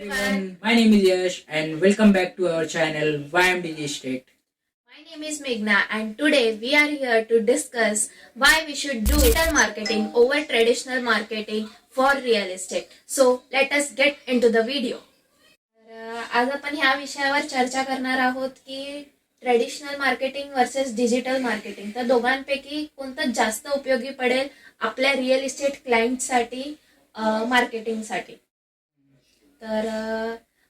everyone, my name is Yash and welcome back to our channel YMDG Estate. My name is Meghna and today we are here to discuss why we should do digital marketing over traditional marketing for real estate. So let us get into the video. आज आपण ह्या विषयावर चर्चा करणार आहोत की traditional marketing versus digital marketing, तर दोघांपैकी कोणतं जास्त उपयोगी पडेल आपल्या रिअल इस्टेट क्लायंटसाठी मार्केटिंगसाठी. तर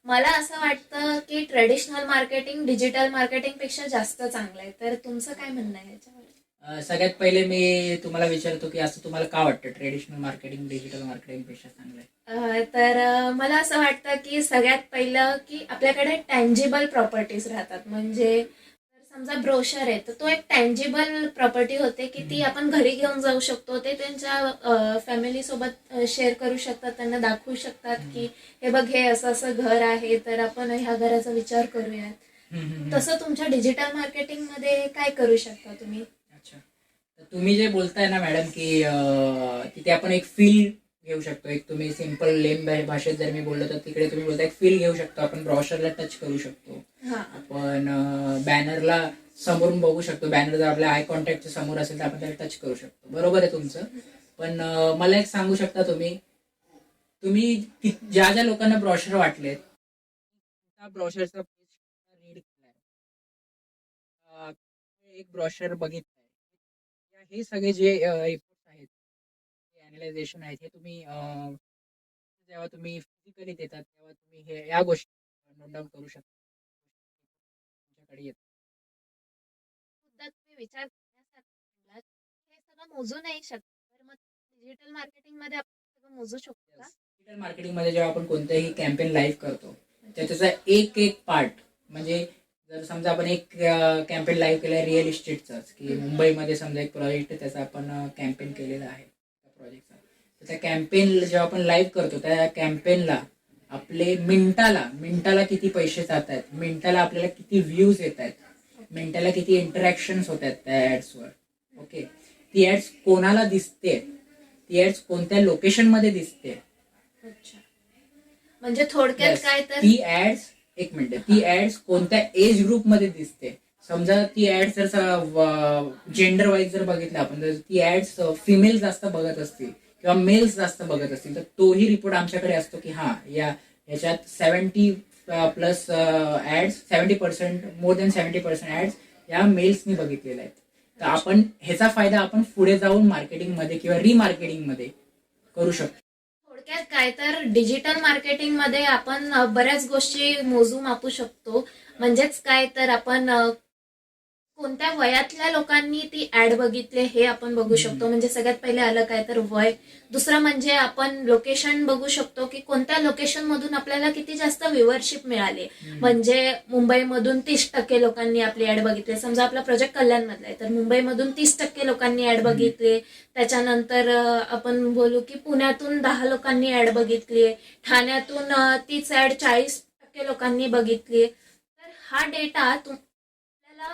मला असं वाटतं की ट्रेडिशनल मार्केटिंग डिजिटल मार्केटिंग पेक्षा जास्त चांगलं आहे. तर तुमचं काय म्हणणं आहे याच्यावर? सगळ्यात पहिले मी तुम्हाला विचारतो की असं तुम्हाला का वाटतं ट्रेडिशनल मार्केटिंग डिजिटल मार्केटिंग पेक्षा चांगलं आहे? तर मला असं वाटतं की सगळ्यात पहिलं की आपल्याकडे टँजिबल प्रॉपर्टीज राहतात. म्हणजे समजा ब्रोशर आहे तर तो एक टँजिबल प्रॉपर्टी होते की ती आपण घरी घेऊन जाऊ शकतो. ते त्यांच्या फॅमिली सोबत शेअर करू शकतात, त्यांना दाखवू शकतात की हे बघ, हे असं असं घर आहे, तर आपण ह्या घराचा विचार करूयात. तसं तुमच्या डिजिटल मार्केटिंग मध्ये काय करू शकता तुम्ही? अच्छा, तर तुम्ही जे बोलताय ना मॅडम की तिथे आपण एक फील घेऊ शकतो. एक तुम्ही सिंपल लेम भाषेत जर मी बोललो तर तिकडे तुम्ही बोलता एक फील घेऊ शकतो. आपण ब्रॉशरला टच करू शकतो, आपण बॅनरला समोरून बघू शकतो. बॅनर जर आपल्या आय कॉन्टॅक्टच्या समोर असेल तर आपण त्याला टच करू शकतो. बरोबर आहे तुमचं. पण मला एक सांगू शकता तुम्ही ज्या ज्या लोकांना ब्रॉशर वाटलेत त्या ब्रॉशरचा रीड केलाय, एक ब्रॉशर बघितलाय, हे सगळे जे रिपोर्ट्स आहेत, अॅनालायझेशन आहेत, हे तुम्ही जेव्हा तुम्ही फिजिकली देतात तेव्हा तुम्ही हे या गोष्टी नोट डाऊन करू शकता. तुमच्याकडे येतात. सुद्धा तुम्ही विचार करण्यासारखं हे सगळं मोजू नाही शकत. तर मग डिजिटल मार्केटिंग मध्ये आपण सगळं मोजू शकतो का? डिजिटल मार्केटिंग मध्ये जेव्हा आपण कोणतेही कॅम्पेन लाईव्ह करतो त्याचा एक एक पार्ट, म्हणजे जर समजा आपण एक कॅम्पेन लाईव्ह केलाय रिअल इस्टेटचाच, की मुंबईमध्ये समजा एक प्रोजेक्ट त्याचा आपण कॅम्पेन केलेला आहे त्या प्रोजेक्टचा, तर त्या कॅम्पेन जेव्हा आपण लाईव्ह करतो त्या कॅम्पेनला आपले मिनिटाला किती पैसे जात आहेत, मिनिटाला आपल्याला किती व्ह्यूज येत आहेत, मिनिटाला किती इंटरॅक्शन्स होत आहेत त्या ऍड्सवर. ओके, ती ऍड्स कोणाला दिसते, ती ऍड्स कोणत्या लोकेशन मध्ये दिसते. अच्छा, म्हणजे थोडक्यात काय तर ती ऍड्स ती ऍड्स कोणत्या एज ग्रुप मध्ये दिसते. समजा ती ऍड्स जर जेंडर वाईज जर बघितलं आपण, तर ती ऍड्स फिमेल जास्त बघत असतील किंवा मेल्स जास्त बघत असतील तर तोही रिपोर्ट आमच्याकडे असतो की हा याच्यात 70+ ऍड्स, 70% मोर दॅन 70% ऍड्स या मेल्सनी बघितलेल्या आहेत. तर आपण ह्याचा फायदा आपण पुढे जाऊन मार्केटिंग मध्ये किंवा रिमार्केटिंग मध्ये करू शकतो. थोडक्यात काय तर डिजिटल मार्केटिंग मध्ये आपण बऱ्याच गोष्टी मोजू मापू शकतो. म्हणजेच काय तर आपण कोणत्या वयातल्या लोकांनी ती ऍड बघितले हे आपण बघू शकतो. म्हणजे सगळ्यात पहिले आलं काय तर वय. दुसरं म्हणजे आपण लोकेशन बघू शकतो की कोणत्या लोकेशन मधून आपल्याला किती जास्त व्ह्युअरशिप मिळाली. म्हणजे मुंबईमधून 30% लोकांनी आपली ऍड बघितली. समजा आपला प्रोजेक्ट कल्याणमधला आहे तर मुंबईमधून 30% लोकांनी ऍड बघितली. त्याच्यानंतर आपण बोलू की पुण्यातून 10 लोकांनी ऍड बघितली, ठाण्यातून तीच ऍड 40% लोकांनी बघितली. तर हा डेटा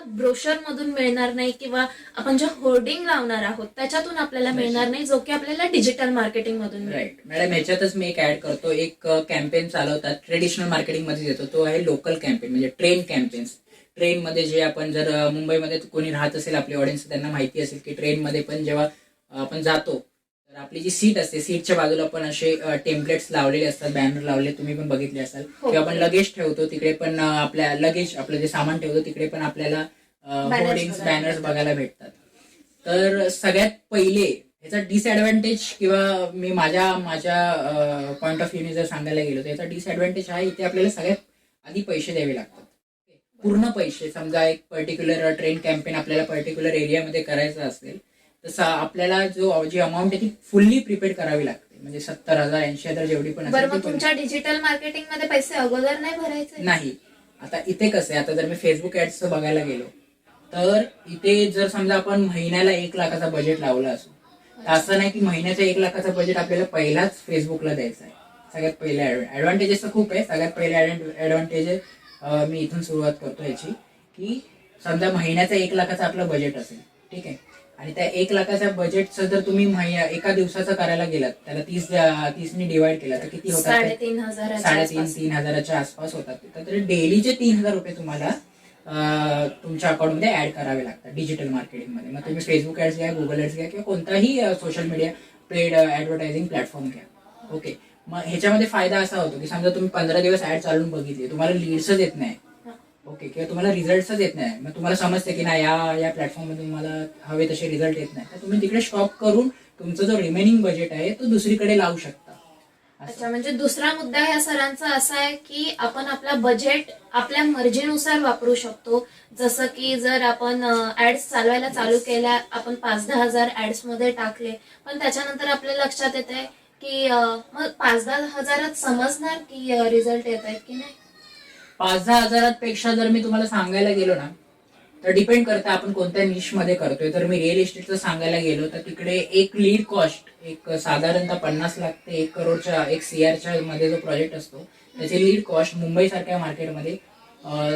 ब्रोशर मधून मिळणार नाही किंवा आपण जे होर्डिंग लावणार आहोत त्याच्यातून आपल्याला मिळणार नाही, जो की आपल्याला डिजिटल मार्केटिंग मधून मिळेल. राईट मॅडम, ह्याच्यातच मी एक ऍड करतो. एक कॅम्पेन चालवतात ट्रेडिशनल मार्केटिंग मध्ये देतो, तो आहे लोकल कॅम्पेन, म्हणजे ट्रेन कॅम्पेन्स. ट्रेन मध्ये जे आपण जर मुंबईमध्ये कोणी राहत असेल आपली ऑडियन्स, त्यांना माहिती असेल की ट्रेन मध्ये पण जेव्हा आपण जातो तर आपली जी सीट असते, सीटच्या बाजूला पण असे टेम्पलेट्स लावलेले असतात, बॅनर लावलेले, तुम्ही पण बघितले असाल. किंवा आपण लगेज ठेवतो तिकडे पण आपल्या लगेज, आपलं जे सामान ठेवतो तिकडे पण आपल्याला होर्डिंग्स, बॅनर्स बघायला भेटतात. तर सगळ्यात पहिले ह्याचा डिसएडव्हान्टेज, किंवा मी माझ्या पॉईंट ऑफ व्ह्यूने जर सांगायला गेलो तर याचा डिसएडव्हान्टेज हा, इथे आपल्याला सगळ्यात आधी पैसे द्यावे लागतात, पूर्ण पैसे. समजा एक पर्टिक्युलर ट्रेन कॅम्पेन आपल्याला पर्टिक्युलर एरियामध्ये करायचं असेल तसं आपल्याला जी अमाऊंट आहे ती फुल्ली प्रिपेड करावी लागते. म्हणजे 70,000 80,000 जेवढी पण असेल. मग तुमच्या डिजिटल मार्केटिंग मध्ये पैसे अगोदर नाही भरायचे? नाही. आता इथे कसं आहे, आता जर मी फेसबुक ऍड्स बघायला गेलो तर इथे जर समजा आपण महिन्याला 1 लाखाचा बजेट लावला असो, तर असं नाही की महिन्याच्या 1 लाखाचा बजेट आपल्याला पहिलाच फेसबुकला द्यायचा आहे. सगळ्यात पहिले ऍडव्हान्टेजेस तर खूप आहे. सगळ्यात पहिले ऍडव्हान्टेज मी इथून सुरुवात करतो याची, की समजा महिन्याचा 1 लाखाचा आपलं बजेट असेल, ठीक आहे, आणि त्या 1 लाखाच्या बजेटचं जर तुम्ही एका दिवसाचं करायला गेलात, त्याला 30ने डिवाइड केला तर किती होतात? 3,500 आसपास होतात. तर डेलीचे 3,000 रुपये तुम्हाला तुमच्या अकाउंटमध्ये ऍड करावे लागतात डिजिटल मार्केटिंगमध्ये. मग तुम्ही फेसबुक ऍड्स घ्या, गुगल ऍड्स घ्या किंवा कोणताही social media paid advertising platform घ्या. ओके, मग ह्याच्यामध्ये फायदा असा होतो की समजा तुम्ही 15 दिवस ऍड चालून बघितली, तुम्हाला लीड्सच येत नाही, ओके, किंवा तुम्हाला रिझल्टच येत नाही, मग तुम्हाला समजते की नाही या प्लॅटफॉर्म मध्ये मला हवे तसे रिझल्ट येत नाही, तर तुम्ही तिकडे स्टॉप करून तुमचा जो रिमेनिंग बजेट आहे तो दुसरीकडे लावू शकता. अच्छा, म्हणजे दुसरा मुद्दा या सरांचा असा आहे की आपण आपला बजेट आपल्या मर्जीनुसार वापरू शकतो. जसं की जर आपण ऍड्स चालवायला चालू केल्या, आपण 5-10 हजार ऍड्स मध्ये टाकले, पण त्याच्यानंतर आपल्या लक्षात येत आहे की मग 5-10 हजारात समजणार की रिझल्ट येत आहेत की नाही? 5-10 हजारापेक्षा जर मी तुम्हाला सांगायला गेलो ना, तर डिपेंड करतं आपण कोणत्या निश मध्ये करतोय. तर मी रिअल इस्टेटचं सांगायला गेलो तर तिकडे एक लीड कॉस्ट एक साधारणतः 50 लाख ते 1 करोडच्या 1 CR मध्ये जो प्रोजेक्ट असतो त्याची लीड कॉस्ट मुंबई सारख्या मार्केटमध्ये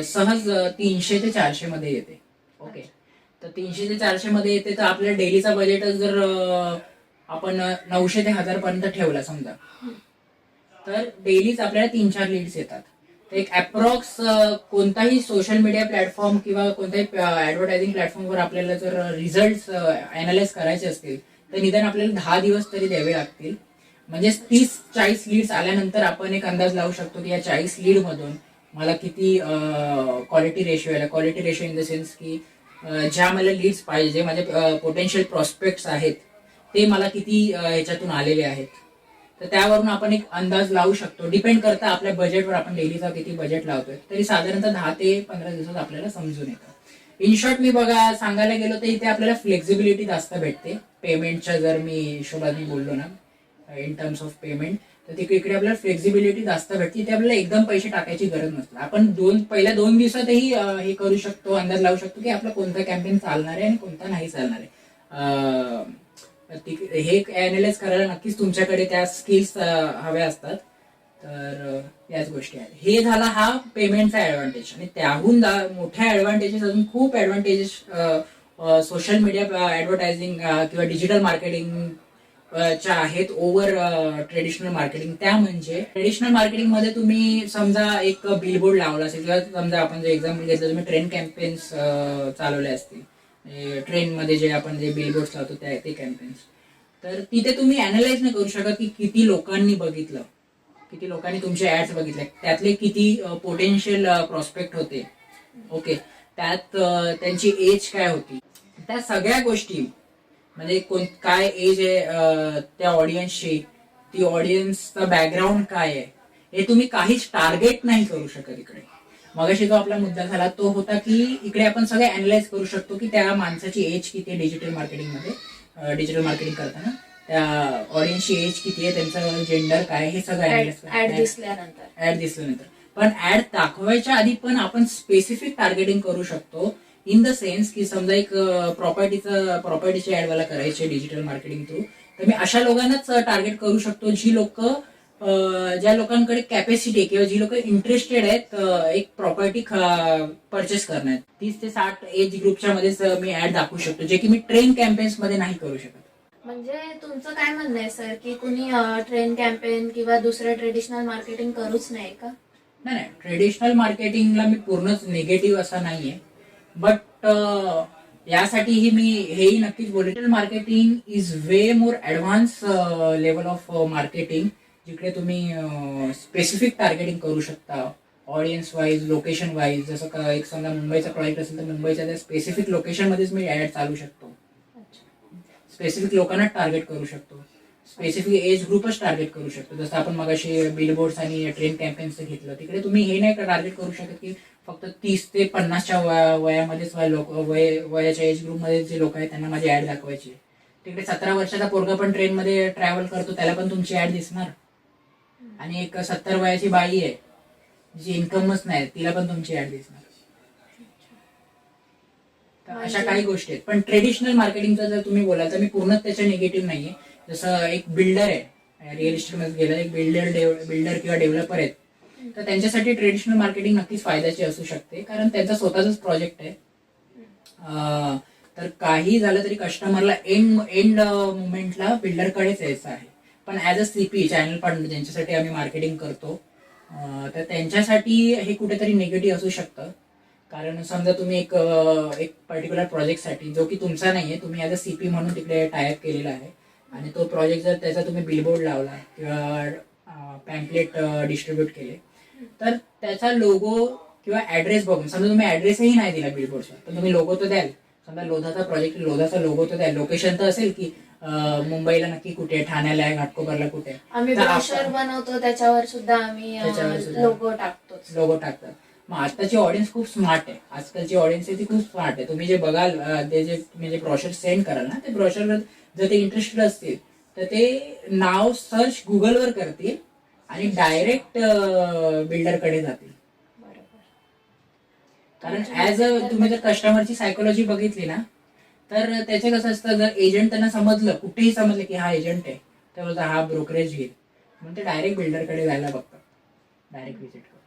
सहज 300 ते 400 मध्ये येते. ओके, तर 300 ते 400 मध्ये येते, तर आपल्या डेलीचा बजेट जर आपण 900 ते 1000 पर्यंत ठेवला समजा, तर डेलीच आपल्याला 3-4 लीड्स येतात. एक अप्रॉक्स कोणताही सोशल मीडिया प्लॅटफॉर्म किंवा कोणत्याही ऍडव्हर्टायझिंग प्लॅटफॉर्मवर आपल्याला जर रिझल्ट अनालाइज करायचे असतील तर निदान आपल्याला 10 दिवस तरी द्यावे लागतील. म्हणजे 30-40 लीड्स आल्यानंतर आपण एक अंदाज लावू शकतो की या 40 लीड मधून मला किती क्वालिटी रेशिओ आला. Quality ratio in the sense की ज्या मला लीड्स पाहिजे, माझे पोटेन्शियल प्रॉस्पेक्ट्स आहेत ते मला किती ह्याच्यातून आलेले आहेत, तर त्यावरून आपण एक अंदाज लावू शकतो. डिपेंड करता आपल्या बजेटवर, आपण डेलीचा किती बजेट लावतोय, तरी साधारणतः 10 ते 15 दिवसात आपल्याला समजून येतं. इन शॉर्ट मी सांगायला गेलो तर इथे आपल्याला फ्लेक्झिबिलिटी जास्त भेटते. पेमेंटच्या जर मी हिशोबाने बोललो ना, इन टर्म्स ऑफ पेमेंट, तर इकडे आपल्याला फ्लेक्झिबिलिटी जास्त भेटते. इथे आपल्याला एकदम पैसे टाकायची गरज नसते. आपण पहिल्या 2 दिवसातही हे करू शकतो, अंदाज लावू शकतो की आपला कोणता कॅम्पेन चालणार आहे आणि कोणता नाही चालणार आहे. हे अनालाइज करायला नक्कीच तुमच्याकडे त्या स्किल्स हव्या असतात. तर याच गोष्टी आहेत. हे झाला हा पेमेंटचा ऍडव्हान्टेज. आणि त्याहून मोठ्या ऍडव्हान्टेजेस, अजून खूप ऍडव्हान्टेजेस सोशल मीडिया ऍडव्हर्टायझिंग किंवा डिजिटल मार्केटिंग च्या आहेत ओव्हर ट्रेडिशनल मार्केटिंग. त्या म्हणजे ट्रेडिशनल मार्केटिंग मध्ये तुम्ही समजा एक बिलबोर्ड लावला असेल, किंवा समजा आपण जे एक्झाम्पल घेतलं, तुम्ही ट्रेन कॅम्पेन्स चालवले असतील, ट्रेन मध्ये जे आपण जे बिलबोर्ड लावतो ते कॅम्पेन्स, तर तिथे तुम्ही अनालाइज नाही करू शकत की किती लोकांनी बघितलं, किती लोकांनी तुमचे ऍड्स बघितले, त्यातले किती पोटेन्शियल प्रॉस्पेक्ट होते, ओके, त्यात त्यांची एज काय होती, त्या सगळ्या गोष्टी, म्हणजे काय एज आहे त्या ऑडियन्सची, ती ऑडियन्सचा बॅकग्राऊंड काय आहे, हे तुम्ही काहीच टार्गेट नाही करू शकत इकडे. मगाशी जो आपला मुद्दा झाला तो होता की इकडे आपण सगळे अनालाइज करू शकतो की त्या माणसाची एज किती आहे डिजिटल मार्केटिंगमध्ये, डिजिटल मार्केटिंग करताना त्या ऑडियन्सची एज किती आहे, त्यांचं जेंडर काय, हे सगळं ऍड दिसल्यानंतर. पण ऍड दाखवायच्या आधी पण आपण स्पेसिफिक टार्गेटिंग करू शकतो. इन द सेन्स की समजा एक प्रॉपर्टीची ऍड मला करायची डिजिटल मार्केटिंग थ्रू, तर मी अशा लोकांनाच टार्गेट करू शकतो जी लोक, ज्या लोकांकडे कॅपॅसिटी किंवा जी लोक इंटरेस्टेड आहेत एक प्रॉपर्टी परचेस करण्यात. 30 ते 60 एज ग्रुपच्या मध्येच मी ऍड दाखवू शकतो, जे की मी ट्रेन कॅम्पेन्स मध्ये नाही करू शकत. म्हणजे तुमचं काय म्हणणं आहे सर की कुणी ट्रेन कॅम्पेन किंवा दुसरं ट्रेडिशनल मार्केटिंग करूच नाही का? नाही, ट्रेडिशनल मार्केटिंगला मी पूर्णच निगेटिव्ह असा नाहीये, बट यासाठीही मी हेही नक्कीच बोलेन, digital marketing is way more advance level of marketing, जिकडे तुम्ही स्पेसिफिक टार्गेटिंग करू शकता ऑडियन्स वाईज, लोकेशन वाईज. जसं एक समजा मुंबईचा प्रोजेक्ट असेल तर मुंबईच्या त्या स्पेसिफिक लोकेशन मध्येच मी ऍड चालू शकतो, स्पेसिफिक लोकांना टार्गेट करू शकतो, स्पेसिफिक एज ग्रुपच टार्गेट करू शकतो. जसं आपण मगाशी बिलबोर्ड्स आणि ट्रेन कॅम्पेन्सचं घेतलं, तिकडे तुम्ही हे नाही टार्गेट करू शकत की फक्त 30 ते 50च्या वयामध्येच वयाच्या एज ग्रुपमध्ये जे लोक आहेत त्यांना माझी ऍड दाखवायची. तिकडे 17 वर्षाचा पोरगा पण ट्रेनमध्ये ट्रॅव्हल करतो, त्याला पण तुमची ऍड दिसणार. आणि एक 70 वयाची बाई आहे जी इन्कमच नाही, तिला पण तुमची ऍड दिसणार. तर अशा काही गोष्टी आहेत. पण ट्रेडिशनल मार्केटिंगचं जर तुम्ही बोलाल तर मी पूर्णच त्याच्या निगेटिव्ह नाहीये. जसं एक बिल्डर आहे, रिअल इस्टेटमध्ये गेला, एक बिल्डर किंवा डेव्हलपर आहेत, तर त्यांच्यासाठी ट्रेडिशनल मार्केटिंग नक्कीच फायद्याची असू शकते, कारण त्यांचा स्वतःचाच प्रोजेक्ट आहे. तर काही झालं तरी कस्टमरला एंड मुवमेंटला बिल्डरकडेच यायचं आहे. पण as a CP channel partner ज्यांच्यासाठी आम्ही मार्केटिंग करतो, तर त्यांच्यासाठी हे कुठेतरी निगेटिव्ह असू शकतं. कारण समजा तुम्ही एक पर्टिक्युलर प्रोजेक्टसाठी, जो की तुमचा नाहीये, तुम्ही ऍज अ सीपी म्हणून तिकडे टायअप केलेला आहे, आणि तो प्रोजेक्ट जर त्याचा तुम्ही बिलबोर्ड लावला किंवा पॅम्पलेट डिस्ट्रीब्यूट केले, तर त्याचा लोगो किंवा ऍड्रेस बघून, समजा तुम्ही ऍड्रेसही नाही दिला बिलबोर्डचा, तर तुम्ही लोगो तर द्याल. समजा लोधाचा प्रोजेक्ट, लोधाचा लोगो तर द्याल. लोकेशन तर असेल की मुंबईला नक्की कुठे, ठाण्याला आहे, घाटकोपरला कुठे. आम्ही तर ब्रोशर बनवतो, त्याच्यावर सुद्धा आम्ही त्याच्यावर सुद्धा लोगो टाकतो. लोगो टाकतात. मग आताची ऑडियन्स खूप स्मार्ट आहे. आजकालची ऑडियन्स आहे ती खूप स्मार्ट आहे. तुम्ही जे बघाल, ते जे तुम्ही जे ब्रोशर सेंड कराल ना, ते ब्रोशर जर ते इंटरेस्टेड असतील तर ते नाव सर्च गुगलवर करतील आणि डायरेक्ट बिल्डरकडे जातील. कारण ऍज अ तुम्ही जर कस्टमरची सायकोलॉजी बघितली ना, तर त्याचे कसं असतं, जर एजंट त्यांना समजलं, कुठेही समजलं की हा एजंट आहे, तर बोलतात हा ब्रोकरेज घेईल, म्हणून ते डायरेक्ट बिल्डरकडे जायला बघतात, डायरेक्ट व्हिजिट करून.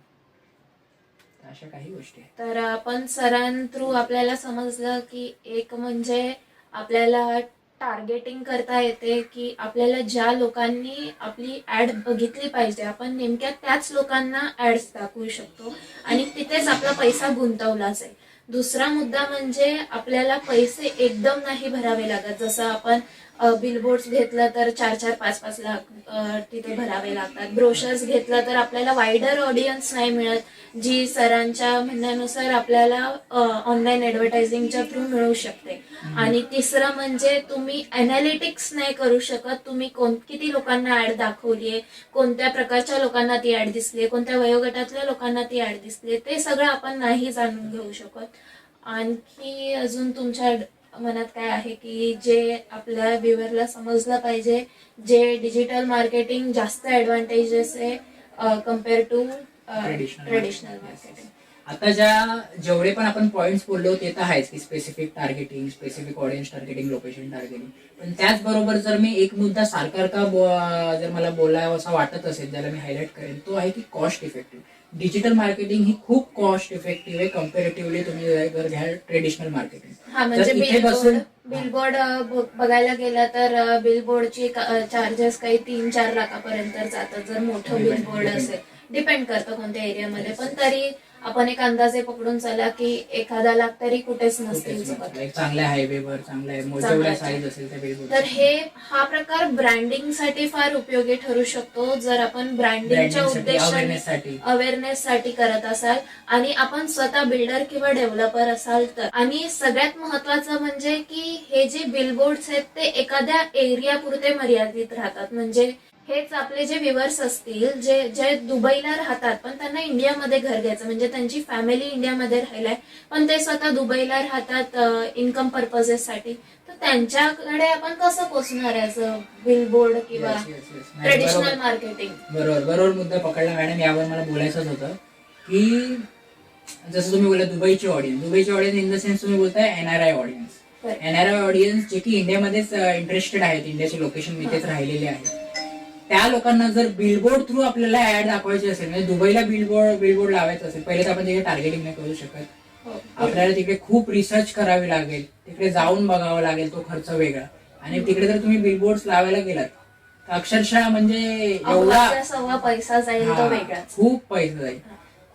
तर अशा काही गोष्टी आहेत. तर आपण सरांथ्रू आपल्याला समजलं की एक म्हणजे आपल्याला टार्गेटिंग करता येते, की आपल्याला ज्या लोकांनी आपली ऍड बघितली पाहिजे, आपण नेमक्या त्याच लोकांना ऍड्स दाखवू शकतो आणि तिथेच आपला पैसा गुंतवला जाईल. दुसरा मुद्दा म्हणजे आपल्याला पैसे एकदम नाही भरावे लागत. जसं आपण बिलबोर्ड्स घेतलं तर 4-4, 5-5 लाख तिथे भरावे लागतात. ब्रोशर्स घेतलं तर आपल्याला वाईडर ऑडियन्स नाही मिळत, जी सरांच्या म्हणण्यानुसार आपल्याला ऑनलाईन ऍडव्हर्टायझिंगच्या थ्रू मिळू शकते. आणि तिसरं म्हणजे तुम्ही अनालिटिक्स नाही करू शकत, तुम्ही किती लोकांना ऍड दाखवलीये, कोणत्या प्रकारच्या लोकांना ती ऍड दिसलीये, कोणत्या वयोगटातल्या लोकांना ती ऍड दिसलीये, ते सगळं आपण नाही जाणून घेऊ शकत. आणखी अजून तुमच्या मनात काय आहे की जे आपल्या व्ह्युअरला समजलं पाहिजे, जे डिजिटल मार्केटिंग जास्त ऍडव्हान्टेजेस आहे कम्पेअर टू ट्रेडिशनल मार्केटिंग? आता जेवढे पण आपण पॉइंट्स बोललो ते तर आहेच, की specific targeting, specific audience targeting, location targeting. पण त्याचबरोबर जर मी एक मुद्दा सारखा जर मला बोलावं असं वाटत असेल, ज्याला मी हायलाइट करेन, तो आहे की कॉस्ट इफेक्टिव्ह. डिजिटल मार्केटिंग ही खूप कॉस्ट इफेक्टिव्ह आहे कम्पॅरेटिव्हली तुम्ही जर घ्याल ट्रेडिशनल मार्केटिंग. हा, म्हणजे बिलबोर्ड बघायला गेला तर बिलबोर्डची चार्जेस काही 3-4 लाखापर्यंत जातात, जर मोठं बिलबोर्ड असेल. डिपेंड करतं कोणत्या एरियामध्ये, पण तरी आपण एक अंदाजे पकडून चला की 1,000 तरी कुठेच नसतील. चांगल्या हायवेवर, चांगल्या साईज असेल त्या बिलबोर्ड. तर हा प्रकार ब्रँडिंगसाठी फार उपयोगी ठरू शकतो, जर आपण ब्रँडिंगच्या उद्देशाने अवेअरनेससाठी करत असाल आणि आपण स्वतः बिल्डर किंवा डेव्हलपर असाल तर. आणि सगळ्यात महत्वाचं म्हणजे की हे जे बिलबोर्ड्स आहेत ते एखाद्या एरिया पुरते मर्यादित राहतात. म्हणजे हेच आपले जे व्ह्युअर्स असतील, जे दुबईला राहतात पण त्यांना इंडियामध्ये घर घ्यायचं, म्हणजे त्यांची फॅमिली इंडियामध्ये राहिलाय पण ते स्वतः दुबईला राहतात इन्कम पर्पजेससाठी, तर त्यांच्याकडे आपण कसं पोहोचणार आहे बिलबोर्ड किंवा ट्रेडिशनल मार्केटिंग? बरोबर मुद्दा पकडला मॅडम. यावर मला बोलायचंच होतं की जसं तुम्ही बोलला दुबईची ऑडियन्स इन द सेन्स तुम्ही बोलताय एनआरआय ऑडियन्स. एनआरआय ऑडियन्स जे की इंडियामध्येच इंटरेस्टेड आहेत, इंडियाचे लोकेशन इथेच राहिलेले आहेत, त्या लोकांना जर बिलबोर्ड थ्रू आपल्याला ऍड दाखवायची असेल, म्हणजे दुबईला बिलबोर्ड लावायचं असेल, पहिले तर आपण तिकडे टार्गेटिंग नाही करू शकत. आपल्याला तिकडे खूप रिसर्च करावी लागेल, तिकडे जाऊन बघावं लागेल, तो खर्च वेगळा. आणि तिकडे जर तुम्ही बिलबोर्ड लावायला गेलात तर अक्षरशः म्हणजे एवढा पैसा जाईल, तो वेगळा, खूप पैसा जाईल.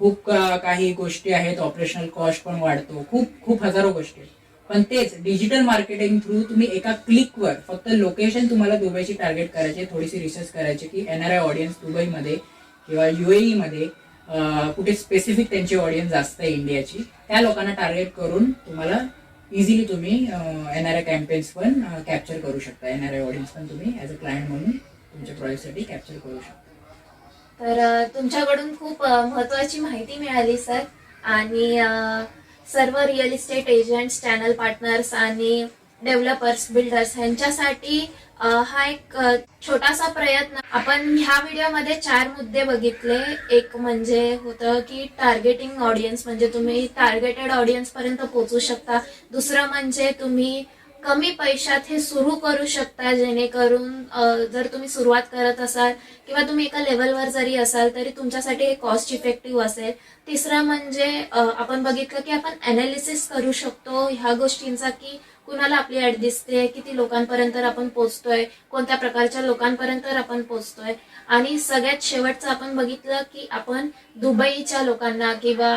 खूप काही गोष्टी आहेत, ऑपरेशनल कॉस्ट पण वाढतो, खूप हजारो गोष्टी. पण तेच डिजिटल मार्केटिंग थ्रू तुम्ही एका क्लिकवर फक्त लोकेशन तुम्हाला दुबईची टार्गेट करायची, थोडीशी रिसर्च करायची की एनआरआय ऑडियन्स दुबईमध्ये किंवा युएई मध्ये कुठे स्पेसिफिक त्यांची ऑडियन्स जास्त आहे इंडियाची, त्या लोकांना टार्गेट करून तुम्हाला इझिली तुम्ही एनआरआय कॅम्पेन्स पण कॅप्चर करू शकता. एनआरआय ऑडियन्स पण तुम्ही ऍज अ क्लायंट म्हणून तुमच्या प्रोजेक्टसाठी कॅप्चर करू शकता. तर तुमच्याकडून खूप महत्वाची माहिती मिळाली सर. आणि सर्व real estate agents, channel partners आणि डेव्हलपर्स, बिल्डर्स यांच्यासाठी हा एक छोटासा प्रयत्न. आपण ह्या व्हिडिओमध्ये 4 मुद्दे बघितले. एक म्हणजे होतं की टार्गेटिंग ऑडियन्स, म्हणजे तुम्ही टार्गेटेड ऑडियन्स पर्यंत पोहोचू शकता. दुसरं म्हणजे तुम्ही कमी पैशात हे सुरू करू शकता, जेणेकरून जर तुम्ही सुरुवात करत असाल किंवा तुम्ही एका लेवलवर जरी असाल तरी तुमच्यासाठी हे कॉस्ट इफेक्टिव्ह असेल. तिसरं म्हणजे आपण बघितलं की आपण अनालिसिस करू शकतो ह्या गोष्टींचा की कुणाला आपली ऍड दिसते, किती लोकांपर्यंत आपण पोहोचतोय, कोणत्या प्रकारच्या लोकांपर्यंत आपण पोहोचतोय. आणि सगळ्यात शेवटचं आपण बघितलं की आपण दुबईच्या लोकांना किंवा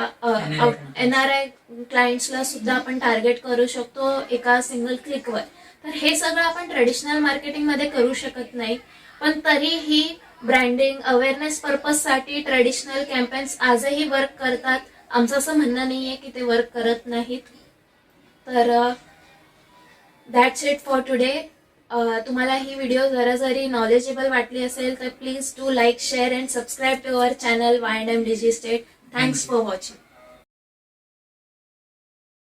NRI क्लायंट्सला सुद्धा आपण टार्गेट करू शकतो एका सिंगल क्लिकवर. तर हे सगळं आपण ट्रेडिशनल मार्केटिंग मध्ये करू शकत नाही, पण तरीही ब्रँडिंग अवेअरनेस पर्पजसाठी ट्रेडिशनल कॅम्पेन्स आजही वर्क करतात. आमचं असं म्हणणं नाहीये की ते वर्क करत नाहीत. तर दॅट्स इट फॉर टुडे. तुम्हाला ही व्हिडिओ जरी नॉलेजेबल वाटली असेल तर please do like, share and subscribe to our channel Y&M DigiState. Thanks for watching.